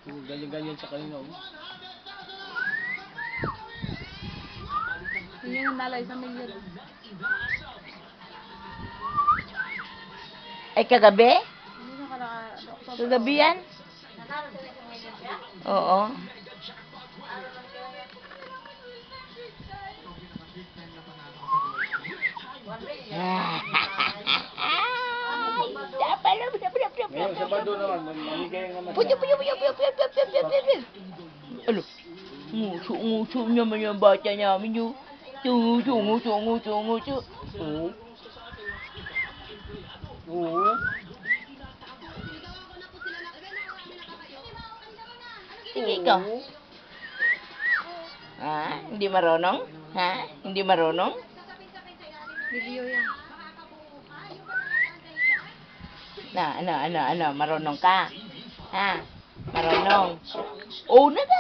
Ganyan-ganyan sa kanina. Oh. Yun yung nalay sa milyon. Ay, kagabi? Hindi na ka Kagabi yan? Oo. Ngayon, Sabado naman, mamigay naman Puyo, puyo, puyo, puyo, puyo, puyo, puyo, puyo, puyo. Ano? Nguso naman yung bata namin yun. Nguso. Oo. Oo. Sige ka. Ha? Hindi marunong? Ha? Hindi marunong? Video yan. Ano? Marunong ka? Ha? Marunong? Oh, nadali.